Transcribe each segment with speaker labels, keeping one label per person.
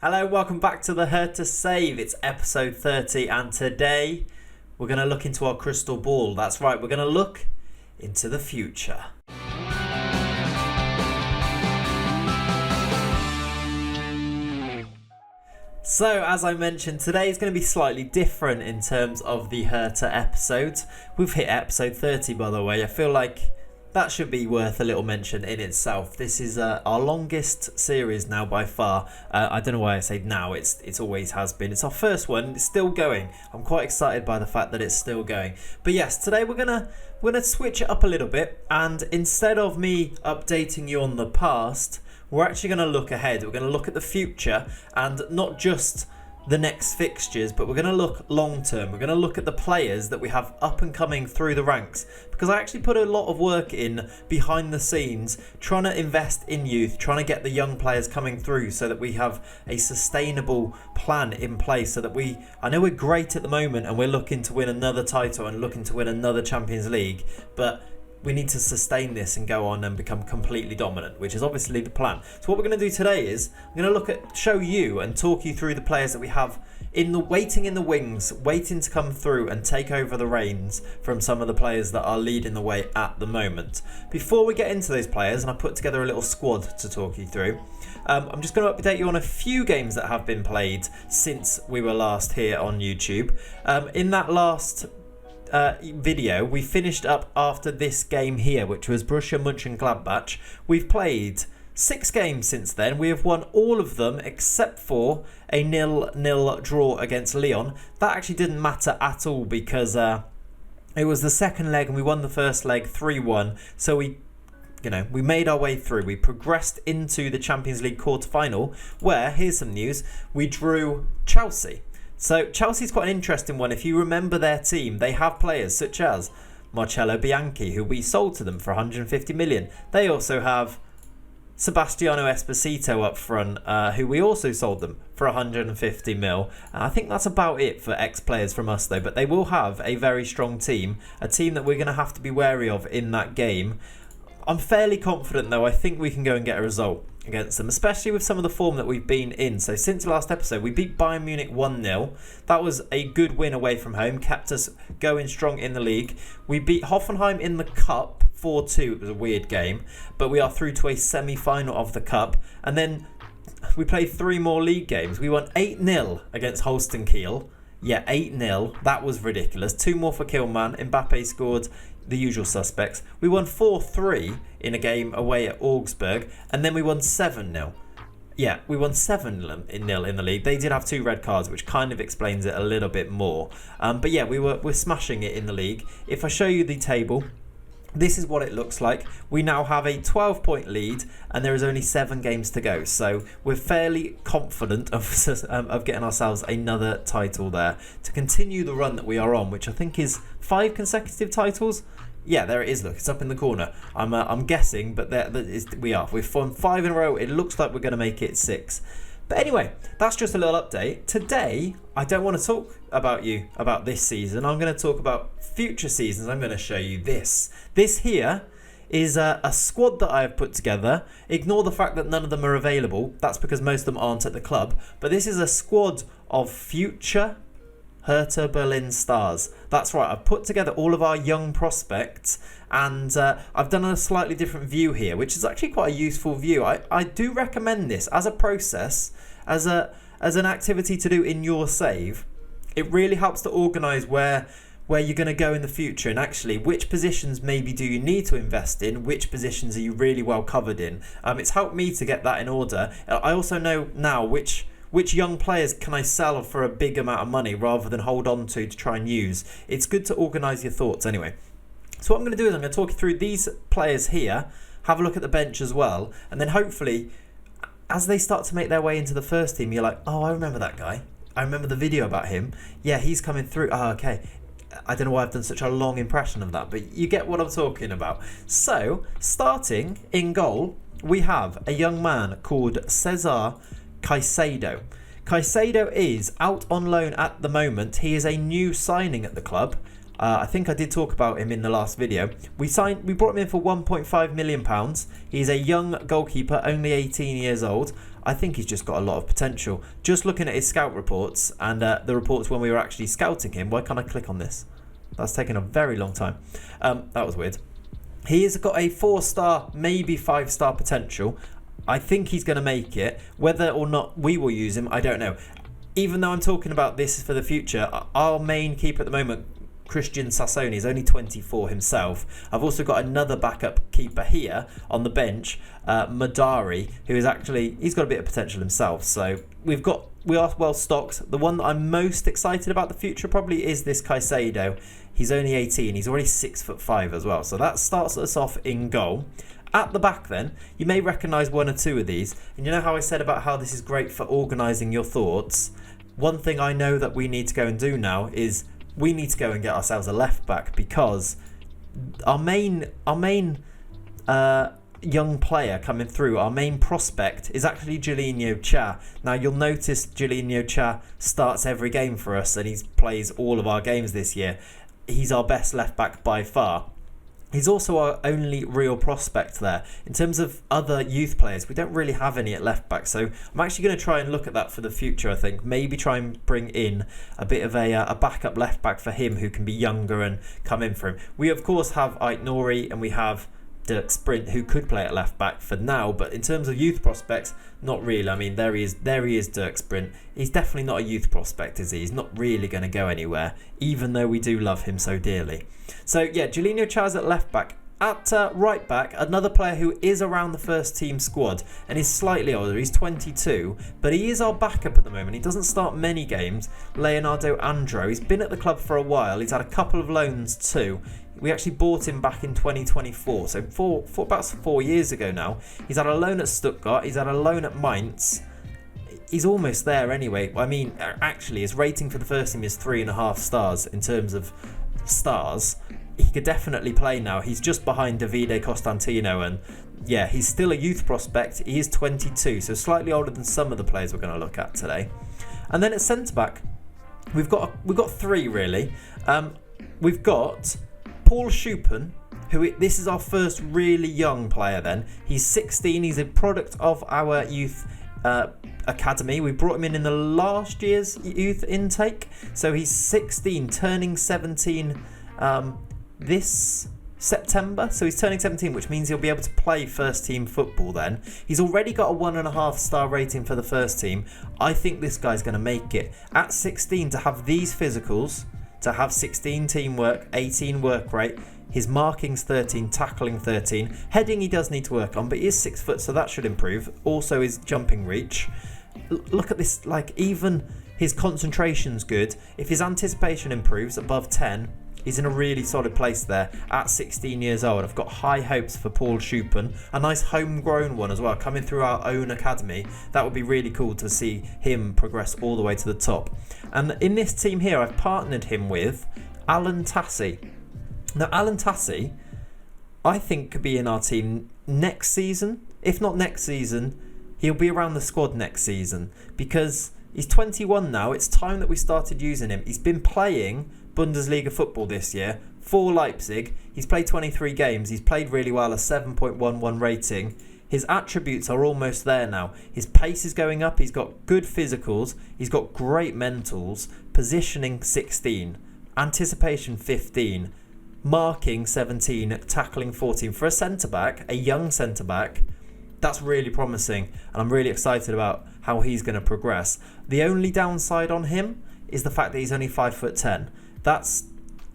Speaker 1: Hello, welcome back to the Hertha Save. It's episode 30 and today we're going to look into our crystal ball. That's right, we're going to look into the future. So, as I mentioned, today is going to be slightly different in terms of the Hertha episodes. We've hit episode 30, by the way. I feel like that should be worth a little mention in itself. This is our longest series now by far. I don't know why I say now, it's always has been. It's our first one, it's still going. I'm quite excited by the fact that it's still going. But yes, today we're gonna switch it up a little bit, and instead of me updating you on the past, we're actually going to look ahead. We're going to look at the future and not just the next fixtures, but we're going to look long term. We're going to look at the players that we have up and coming through the ranks, because I actually put a lot of work in behind the scenes trying to invest in youth, trying to get the young players coming through so that we have a sustainable plan in place, so that I know we're great at the moment and we're looking to win another title and looking to win another Champions League, but we need to sustain this and go on and become completely dominant, which is obviously the plan. So what we're going to do today is I'm going to show you and talk you through the players that we have waiting in the wings, waiting to come through and take over the reins from some of the players that are leading the way at the moment. Before we get into those players, and I put together a little squad to talk you through, I'm just going to update you on a few games that have been played since we were last here on YouTube. In that last video, we finished up after this game here, which was Borussia Mönchengladbach. We've played 6 games since then. We have won all of them except for a 0-0 draw against Lyon. That actually didn't matter at all because it was the second leg and we won the first leg 3-1. So we made our way through. We progressed into the Champions League quarter-final where, here's some news, we drew Chelsea. So Chelsea's quite an interesting one. If you remember their team, they have players such as Marcello Bianchi, who we sold to them for 150 million. They also have Sebastiano Esposito up front, who we also sold them for 150 mil. I think that's about it for ex-players from us though, but they will have a very strong team, a team that we're going to have to be wary of in that game. I'm fairly confident though, I think we can go and get a result against them, especially with some of the form that we've been in. So since the last episode, we beat Bayern Munich 1-0. That was a good win away from home, kept us going strong in the league. We beat Hoffenheim in the cup 4-2. It was a weird game, but we are through to a semi-final of the cup. And then we played 3 more league games. We won 8-0 against Holstein Kiel. Yeah, 8-0. That was ridiculous. 2 more for Kilman. Mbappe scored. The usual suspects. We won 4-3 in a game away at Augsburg, and then we won 7-0. Yeah, we won 7-0 in the league. They did have 2 red cards, which kind of explains it a little bit more. But yeah, we're smashing it in the league. If I show you the table, this is what it looks like. We now have a 12-point lead, and there is only 7 games to go. So we're fairly confident of getting ourselves another title there to continue the run that we are on, which I think is 5 consecutive titles. Yeah, there it is. Look, it's up in the corner. I'm guessing, but we are. We've won 5 in a row. It looks like we're going to make it 6. But anyway, that's just a little update. Today, I don't want to talk about this season. I'm going to talk about future seasons. I'm going to show you this. This here is a squad that I have put together. Ignore the fact that none of them are available. That's because most of them aren't at the club. But this is a squad of future Hertha Berlin stars. That's right, I've put together all of our young prospects, and I've done a slightly different view here, which is actually quite a useful view. I do recommend this as a process, as an activity to do in your save. It really helps to organise where you're going to go in the future, and actually which positions maybe do you need to invest in, which positions are you really well covered in. It's helped me to get that in order. I also know now which young players can I sell for a big amount of money rather than hold on to try and use. It's good to organise your thoughts anyway. So what I'm going to do is I'm going to talk you through these players here, have a look at the bench as well, and then hopefully as they start to make their way into the first team, you're like, oh, I remember that guy. I remember the video about him. Yeah, he's coming through. Oh, okay. I don't know why I've done such a long impression of that, but you get what I'm talking about. So, starting in goal, we have a young man called Cesar Caycedo. Caycedo is out on loan at the moment. He is a new signing at the club. I think I did talk about him in the last video. We brought him in for £1.5 million. He's a young goalkeeper, only 18 years old. I think he's just got a lot of potential. Just looking at his scout reports and the reports when we were actually scouting him. Why can't I click on this? That's taken a very long time. That was weird. He has got a 4-star, maybe 5-star potential. I think he's going to make it. Whether or not we will use him, I don't know. Even though I'm talking about this for the future, our main keeper at the moment, Christian Sassoni, is only 24 himself. I've also got another backup keeper here on the bench, Doray, who is actually, he's got a bit of potential himself. So we are well stocked. The one that I'm most excited about the future probably is this Caycedo. He's only 18. He's already 6'5" as well. So that starts us off in goal. At the back then, you may recognise one or two of these. And you know how I said about how this is great for organising your thoughts? One thing I know that we need to go and do now is we need to go and get ourselves a left back, because our main young player coming through, our main prospect, is actually Julinho Cha. Now you'll notice Julinho Cha starts every game for us and he plays all of our games this year. He's our best left back by far. He's also our only real prospect there. In terms of other youth players, we don't really have any at left back. So I'm actually going to try and look at that for the future, I think. Maybe try and bring in a bit of a backup left back for him who can be younger and come in for him. We, of course, have Aït-Nouri and we have Dirk Sprint, who could play at left back for now, but in terms of youth prospects, not really. I mean, there he is, Dirk Sprint. He's definitely not a youth prospect, is he? He's not really going to go anywhere, even though we do love him so dearly. So yeah, Julinho Chaz at left back. At right back, another player who is around the first team squad and is slightly older. He's 22, but he is our backup at the moment. He doesn't start many games. Leonardo Andro. He's been at the club for a while. He's had a couple of loans too. We actually bought him back in 2024, so about 4 years ago now. He's had a loan at Stuttgart. He's had a loan at Mainz. He's almost there anyway. I mean, actually, his rating for the first team is 3.5 stars in terms of stars. He could definitely play now. He's just behind Davide Costantino, and yeah, he's still a youth prospect. He is 22, so slightly older than some of the players we're going to look at today. And then at centre back, we've got three really. We've got Paul Schuppen, this is our first really young player then. He's 16, he's a product of our youth academy. We brought him in the last year's youth intake. So he's 16, turning 17 this September. So he's turning 17, which means he'll be able to play first team football then. He's already got a 1.5 star rating for the first team. I think this guy's going to make it. At 16, to have these physicals, to have 16 teamwork, 18 work rate, his marking's 13, tackling 13. Heading he does need to work on, but he is 6 foot, so that should improve. Also his jumping reach. Look at this, like even his concentration's good. If his anticipation improves above 10, he's in a really solid place there at 16 years old. I've got high hopes for Paul Schuppen. A nice homegrown one as well, coming through our own academy. That would be really cool to see him progress all the way to the top. And in this team here, I've partnered him with Alan Tassie. Now, Alan Tassie, I think, could be in our team next season. If not next season, he'll be around the squad next season because he's 21 now. It's time that we started using him. He's been playing Bundesliga football this year for Leipzig. He's played 23 games. He's played really well, a 7.11 rating. His attributes are almost there now. His pace is going up. He's got good physicals. He's got great mentals. Positioning 16. Anticipation 15. Marking 17. Tackling 14. For a centre-back, a young centre-back, that's really promising. And I'm really excited about how he's going to progress. The only downside on him is the fact that he's only 5'10". That's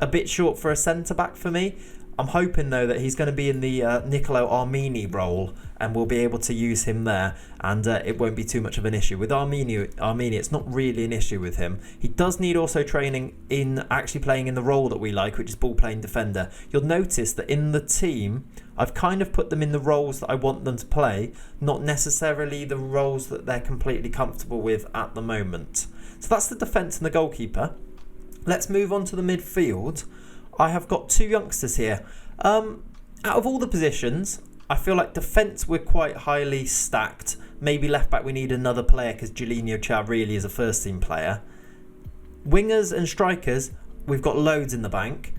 Speaker 1: a bit short for a centre-back for me. I'm hoping, though, that he's going to be in the Nicolo Armini role and we'll be able to use him there and it won't be too much of an issue. With Armini, it's not really an issue with him. He does need also training in actually playing in the role that we like, which is ball-playing defender. You'll notice that in the team, I've kind of put them in the roles that I want them to play, not necessarily the roles that they're completely comfortable with at the moment. So that's the defence and the goalkeeper. Let's move on to the midfield. I have got two youngsters here. Out of all the positions, I feel like defence we're quite highly stacked. Maybe left back we need another player because Julinho Cha really is a first team player. Wingers and strikers, we've got loads in the bank.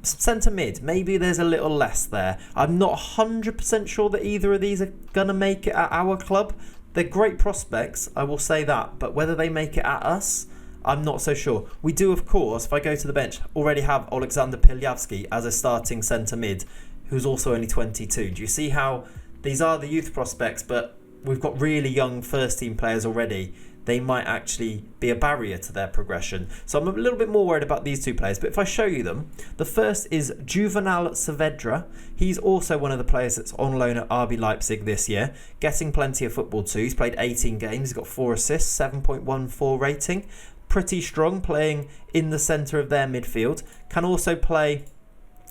Speaker 1: Centre mid, maybe there's a little less there. I'm not 100% sure that either of these are going to make it at our club. They're great prospects, I will say that, but whether they make it at us, I'm not so sure. We do, of course, if I go to the bench, already have Alexander Piljavski as a starting centre mid, who's also only 22. Do you see how these are the youth prospects, but we've got really young first team players already? They might actually be a barrier to their progression. So I'm a little bit more worried about these two players. But if I show you them, the first is Juvenile Sivedra. He's also one of the players that's on loan at RB Leipzig this year, getting plenty of football too. He's played 18 games, he's got 4 assists, 7.14 rating. Pretty strong, playing in the centre of their midfield. Can also play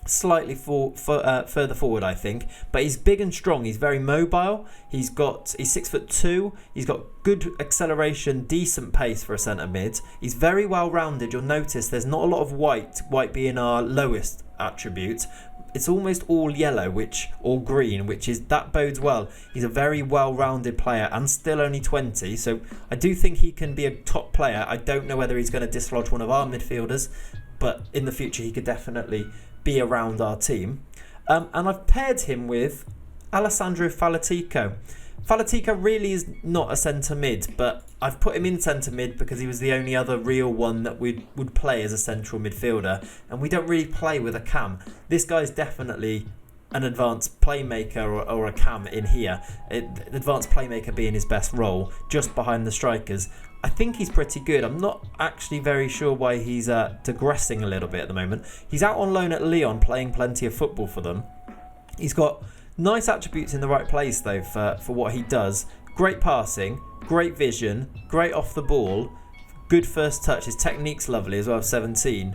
Speaker 1: slightly further forward, I think, but he's big and strong. He's very mobile. He's 6'2". He's got good acceleration, decent pace for a centre mid. He's very well rounded. You'll notice there's not a lot of white being our lowest attribute. It's almost all yellow, or green, that bodes well. He's a very well-rounded player and still only 20, so I do think he can be a top player. I don't know whether he's going to dislodge one of our midfielders, but in the future he could definitely be around our team. And I've paired him with Alessandro Falatico. Falatico really is not a centre mid, but I've put him in centre mid because he was the only other real one that we would play as a central midfielder, and we don't really play with a cam. This guy's definitely an advanced playmaker or a cam in here. Advanced playmaker being his best role, just behind the strikers. I think he's pretty good. I'm not actually very sure why he's digressing a little bit at the moment. He's out on loan at Lyon, playing plenty of football for them. He's got nice attributes in the right place, though, for what he does. Great passing, great vision, great off the ball, good first touch. His technique's lovely as well, 17.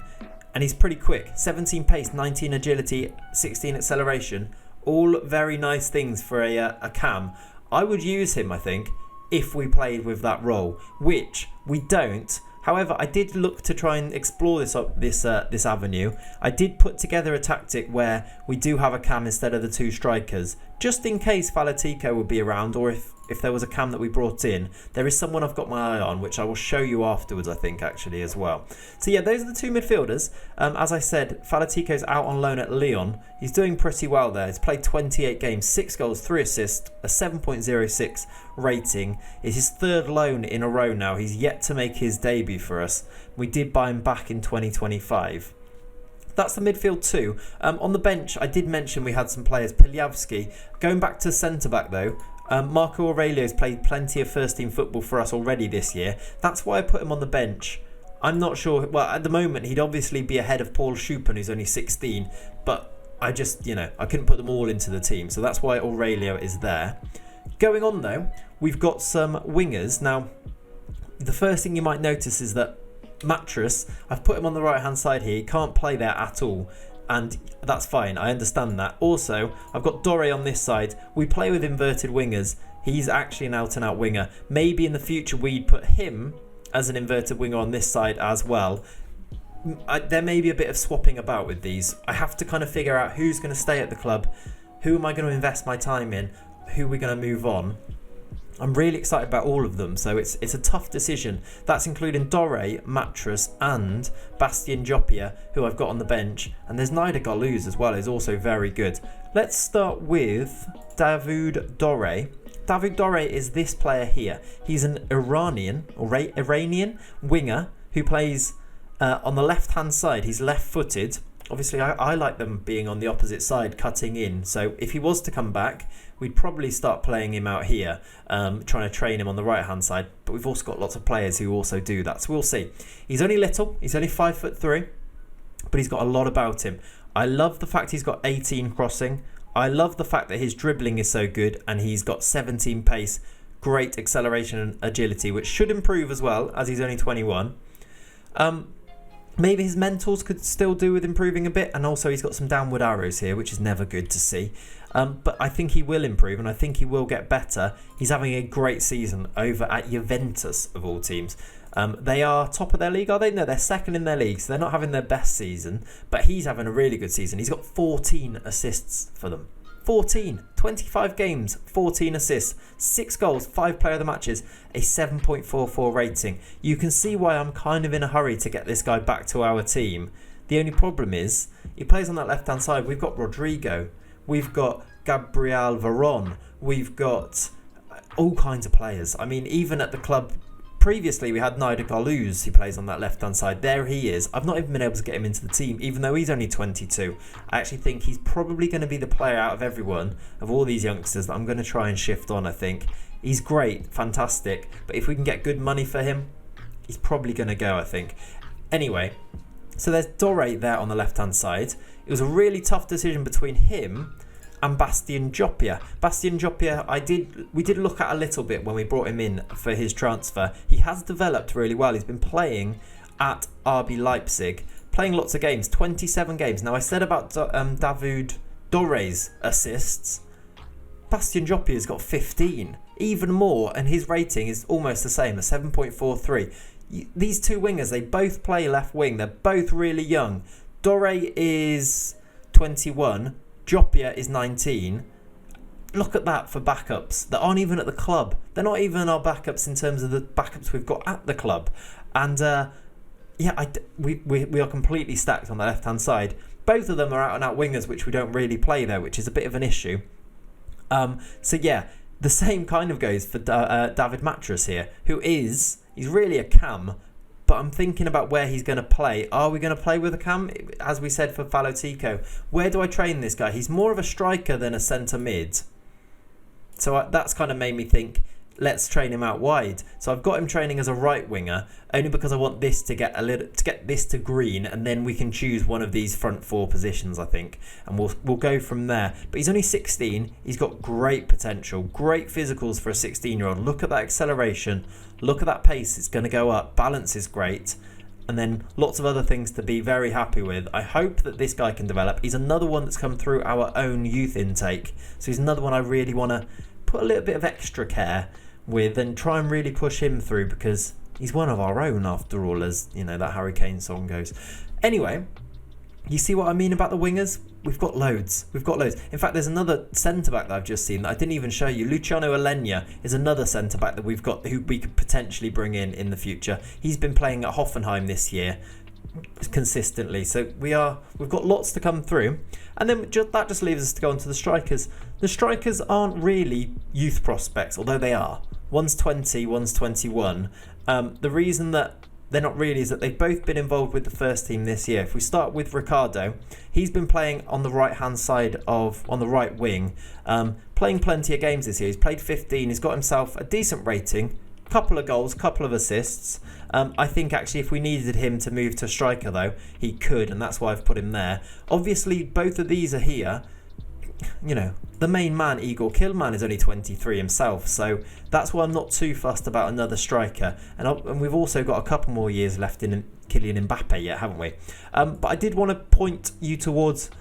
Speaker 1: And he's pretty quick. 17 pace, 19 agility, 16 acceleration. All very nice things for a cam. I would use him, I think, if we played with that role, which we don't. However, I did look to try and explore this avenue. I did put together a tactic where we do have a cam instead of the 2 strikers, just in case Falatico would be around, or if there was a cam that we brought in. There is someone I've got my eye on, which I will show you afterwards, I think, actually, as well. So yeah, those are the 2 midfielders. As I said, Falatico's out on loan at Lyon. He's doing pretty well there. He's played 28 games, 6 goals, 3 assists, a 7.06 rating. It's his 3rd loan in a row now. He's yet to make his debut for us. We did buy him back in 2025. That's the midfield too. On the bench, I did mention we had some players. Piljavski. Going back to centre-back though, Marco Aurelio's played plenty of first-team football for us already this year. That's why I put him on the bench. I'm not sure. Well, at the moment, he'd obviously be ahead of Paul Schuppen, who's only 16. But I just, I couldn't put them all into the team. So that's why Aurelio is there. Going on though, we've got some wingers. Now, the first thing you might notice is that Mattress, I've put him on the right hand side here. He can't play there at all, and that's fine. I understand that. Also, I've got Doray on this side. We play with inverted wingers. He's actually an out and out winger. Maybe in the future we'd put him as an inverted winger on this side as well. There may be a bit of swapping about with these. I have to kind of figure out who's going to stay at the club, who am I going to invest my time in, who we're going to move on. I'm really excited about all of them, so it's a tough decision. That's including Doray, Mattress and Bastien Jopia, who I've got on the bench. And there's Naida Galuz as well, who's also very good. Let's start with David Doray. David Doray is this player here. He's an Iranian winger who plays on the left-hand side. He's left-footed. Obviously, I like them being on the opposite side, cutting in. So if he was to come back, we'd probably start playing him out here, trying to train him on the right-hand side. But we've also got lots of players who also do that. So we'll see. He's only little. He's only 5'3", but he's got a lot about him. I love the fact he's got 18 crossing. I love the fact that his dribbling is so good, and he's got 17 pace, great acceleration and agility, which should improve as well, as he's only 21. Maybe his mentals could still do with improving a bit, and also he's got some downward arrows here, which is never good to see. But I think he will improve, and I think he will get better. He's having a great season over at Juventus, of all teams. They are top of their league, are they? No, they're second in their league, so they're not having their best season, but he's having a really good season. He's got 14 assists for them. 25 games, 14 assists, 6 goals, 5 player of the matches, a 7.44 rating. You can see why I'm kind of in a hurry to get this guy back to our team. The only problem is, he plays on that left-hand side. We've got Rodrigo, we've got Gabriel Veron, we've got all kinds of players. I mean, even at the club previously, we had Naida Galuz, who plays on that left-hand side. There he is. I've not even been able to get him into the team, even though he's only 22. I actually think he's probably going to be the player out of everyone, of all these youngsters, that I'm going to try and shift on, I think. He's great, fantastic, but if we can get good money for him, he's probably going to go, I think. Anyway, so there's Doray there on the left-hand side. It was a really tough decision between him and Bastian Jopia. Bastian Jopia, we did look at a little bit when we brought him in for his transfer. He has developed really well. He's been playing at RB Leipzig, playing lots of games, 27 games. Now, I said about David Doray's assists. Bastian Jopia's got 15, even more, and his rating is almost the same, a 7.43. These two wingers, they both play left wing. They're both really young. Doray is 21. Jopia is 19. Look at that for backups that aren't even at the club. They're not even our backups in terms of the backups we've got at the club. And we are completely stacked on the left-hand side. Both of them are out-and-out wingers, which we don't really play there, which is a bit of an issue. The same kind of goes for David Matras here, he's really a cam. But I'm thinking about where he's going to play. Are we going to play with a cam? As we said for Falotico. Where do I train this guy? He's more of a striker than a centre mid. So that's kind of made me think, let's train him out wide. So I've got him training as a right winger, only because I want this to get this to green, and then we can choose one of these front four positions, I think. And we'll go from there. But he's only 16. He's got great potential, great physicals for a 16-year-old. Look at that acceleration. Look at that pace. It's going to go up. Balance is great. And then lots of other things to be very happy with. I hope that this guy can develop. He's another one that's come through our own youth intake. So he's another one I really want to put a little bit of extra care with and try and really push him through, because he's one of our own after all, as you know that Harry Kane song goes. Anyway, you see what I mean about the wingers? We've got loads. In fact, there's another centre-back that I've just seen that I didn't even show you. Luciano Alenia is another centre-back that we've got who we could potentially bring in the future. He's been playing at Hoffenheim this year consistently. So we've got lots to come through. And then that just leaves us to go on to the strikers. The strikers aren't really youth prospects, although they are. One's 20, one's 21. The reason that they're not really is that they've both been involved with the first team this year. If we start with Ricardo, he's been playing on the right-hand side on the right wing, playing plenty of games this year. He's played 15. He's got himself a decent rating, couple of goals, couple of assists. I think actually if we needed him to move to striker though, he could, and that's why I've put him there. Obviously, both of these are here. You know, the main man, Igor Kilman, is only 23 himself, so that's why I'm not too fussed about another striker. And we've also got a couple more years left in Kylian Mbappe yet, haven't we? But I did want to point you towards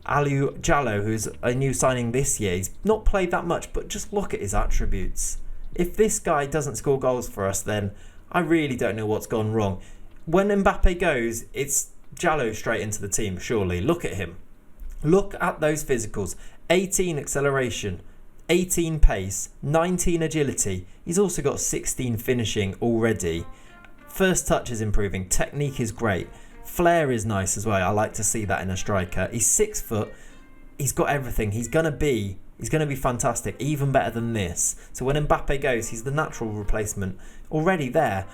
Speaker 1: Aliou Diallo, who's a new signing this year. He's not played that much, but just look at his attributes. If this guy doesn't score goals for us, then I really don't know what's gone wrong. When Mbappe goes, it's Diallo straight into the team, surely. Look at him. Look at those physicals. 18 acceleration, 18 pace, 19 agility. He's also got 16 finishing already. First touch is improving. Technique is great. Flair is nice as well. I like to see that in a striker. He's 6 foot. He's got everything. He's going to be fantastic, even better than this. So when Mbappe goes, he's the natural replacement already there.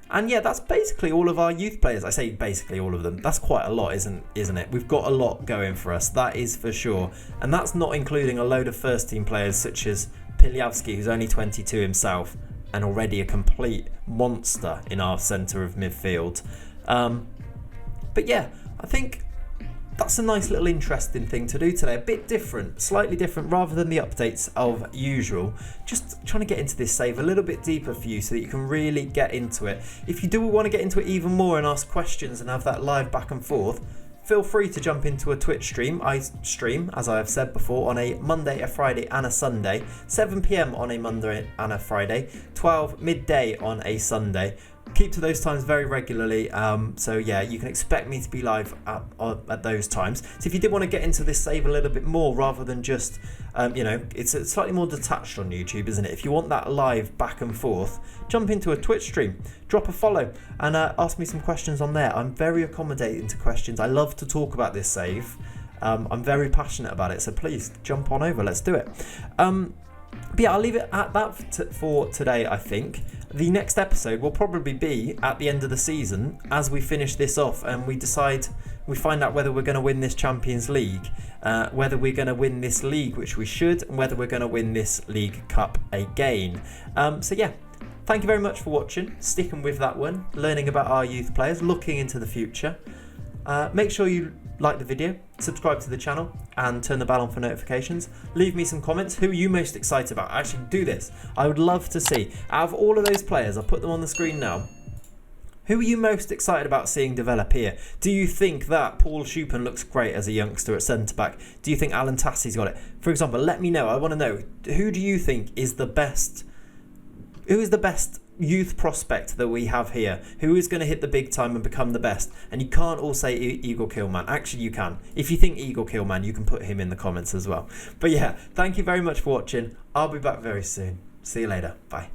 Speaker 1: And yeah, that's basically all of our youth players. I say basically all of them. That's quite a lot, isn't it? We've got a lot going for us, that is for sure. And that's not including a load of first team players such as Piljavski, who's only 22 himself and already a complete monster in our centre of midfield. But yeah, I think that's a nice little interesting thing to do today. A bit different, slightly different, rather than the updates of usual. Just trying to get into this save a little bit deeper for you so that you can really get into it. If you do want to get into it even more and ask questions and have that live back and forth, feel free to jump into a Twitch stream. I stream, as I have said before, on a Monday, a Friday and a Sunday. 7 PM on a Monday and a Friday. 12 midday on a Sunday. keep to those times very regularly. So yeah, you can expect me to be live at those times. So if you did want to get into this save a little bit more, rather than just, it's slightly more detached on YouTube, isn't it? If you want that live back and forth, jump into a Twitch stream, drop a follow, and ask me some questions on there. I'm very accommodating to questions. I love to talk about this save. I'm very passionate about it, so please jump on over. Let's do it. But yeah, I'll leave it at that for today, I think. The next episode will probably be at the end of the season, as we finish this off and we find out whether we're going to win this Champions League, whether we're going to win this league, which we should, and whether we're going to win this League Cup again. So yeah, thank you very much for watching, sticking with that one, learning about our youth players, looking into the future. Make sure you like the video, subscribe to the channel, and turn the bell on for notifications. Leave me some comments. Who are you most excited about? Actually, do this. I would love to see, out of all of those players, I'll put them on the screen now, who are you most excited about seeing develop here? Do you think that Paul Schuppen looks great as a youngster at centre-back? Do you think Alan Tassie's got it? For example, let me know. I want to know, who do you think is the best... Who is the best youth prospect that we have here? Who is going to hit the big time and become the best? And you can't all say Eagle Killman. Actually, you can. If you think Eagle Killman, you can put him in the comments as well. But yeah, thank you very much for watching. I'll be back very soon. See you later. Bye.